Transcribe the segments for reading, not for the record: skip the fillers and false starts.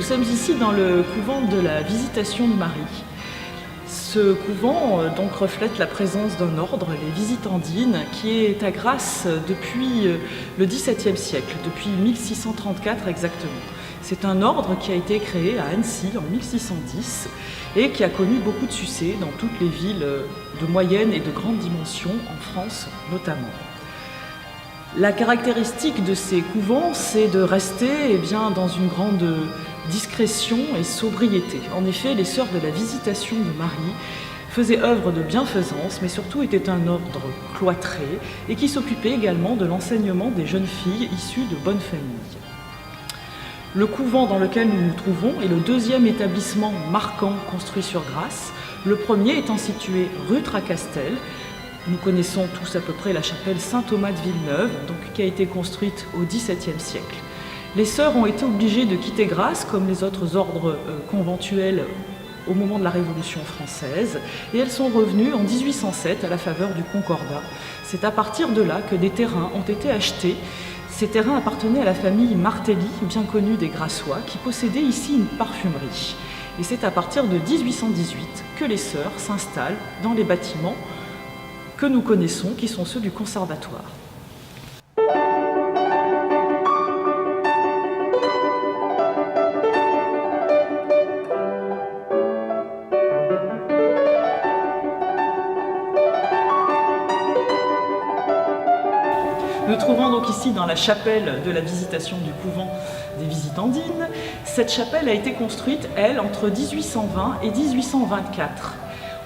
sommes ici dans le couvent de la Visitation de Marie. Ce couvent donc reflète la présence d'un ordre, les Visitandines, qui est à Grasse depuis le XVIIe siècle, depuis 1634 exactement. C'est un ordre qui a été créé à Annecy en 1610 et qui a connu beaucoup de succès dans toutes les villes de moyenne et de grande dimension, en France notamment. La caractéristique de ces couvents, c'est de rester dans une grande discrétion et sobriété. En effet, les sœurs de la Visitation de Marie faisaient œuvre de bienfaisance, mais surtout étaient un ordre cloîtré et qui s'occupait également de l'enseignement des jeunes filles issues de bonnes familles. Le couvent dans lequel nous nous trouvons est le deuxième établissement marquant construit sur Grasse, le premier étant situé rue Tracastel. Nous connaissons tous à peu près la chapelle Saint-Thomas de Villeneuve, qui a été construite au XVIIe siècle. Les sœurs ont été obligées de quitter Grasse, comme les autres ordres conventuels, au moment de la Révolution française, et elles sont revenues en 1807 à la faveur du Concordat. C'est à partir de là que des terrains ont été achetés. Ces terrains appartenaient à la famille Martelly, bien connue des Grassois, qui possédait ici une parfumerie. Et c'est à partir de 1818 que les sœurs s'installent dans les bâtiments que nous connaissons, qui sont ceux du conservatoire. Nous trouvons donc ici dans la chapelle de la Visitation du couvent des Visitandines. Cette chapelle a été construite, elle, entre 1820 et 1824.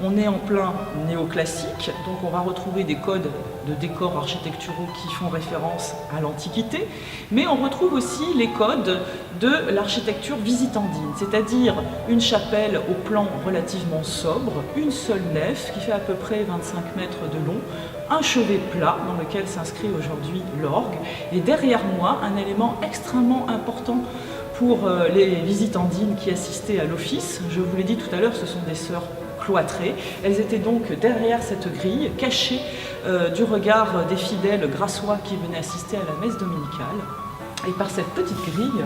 On est en plein néoclassique, donc on va retrouver des codes de décors architecturaux qui font référence à l'Antiquité, mais on retrouve aussi les codes de l'architecture visitandine, c'est-à-dire une chapelle au plan relativement sobre, une seule nef qui fait à peu près 25 mètres de long, un chevet plat dans lequel s'inscrit aujourd'hui l'orgue, et derrière moi, un élément extrêmement important pour les visitandines qui assistaient à l'office. Je vous l'ai dit tout à l'heure, ce sont des sœurs cloîtrées. Elles étaient donc derrière cette grille, cachées du regard des fidèles grassois qui venaient assister à la messe dominicale. Et par cette petite grille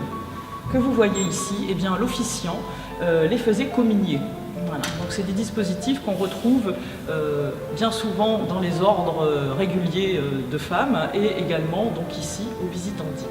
que vous voyez ici, l'officiant les faisait communier. Voilà. Donc c'est des dispositifs qu'on retrouve bien souvent dans les ordres réguliers de femmes et également donc ici aux Visitandines.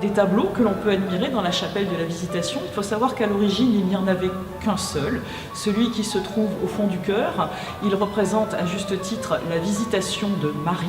Des tableaux que l'on peut admirer dans la chapelle de la Visitation. Il faut savoir qu'à l'origine, il n'y en avait qu'un seul, celui qui se trouve au fond du chœur. Il représente à juste titre la Visitation de Marie.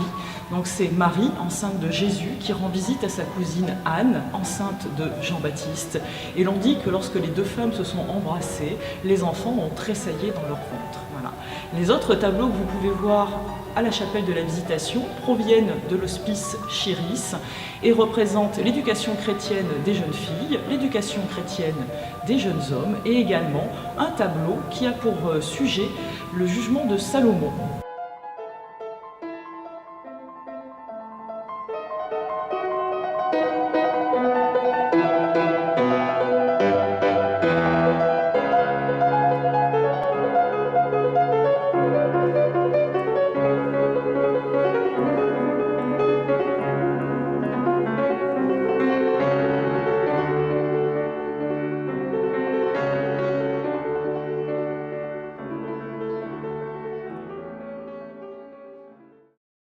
Donc c'est Marie, enceinte de Jésus, qui rend visite à sa cousine Anne, enceinte de Jean-Baptiste. Et l'on dit que lorsque les deux femmes se sont embrassées, les enfants ont tressaillé dans leur ventre. Voilà. Les autres tableaux que vous pouvez voir à la chapelle de la Visitation proviennent de l'hospice Chiris et représentent l'éducation chrétienne des jeunes filles, l'éducation chrétienne des jeunes hommes et également un tableau qui a pour sujet le jugement de Salomon.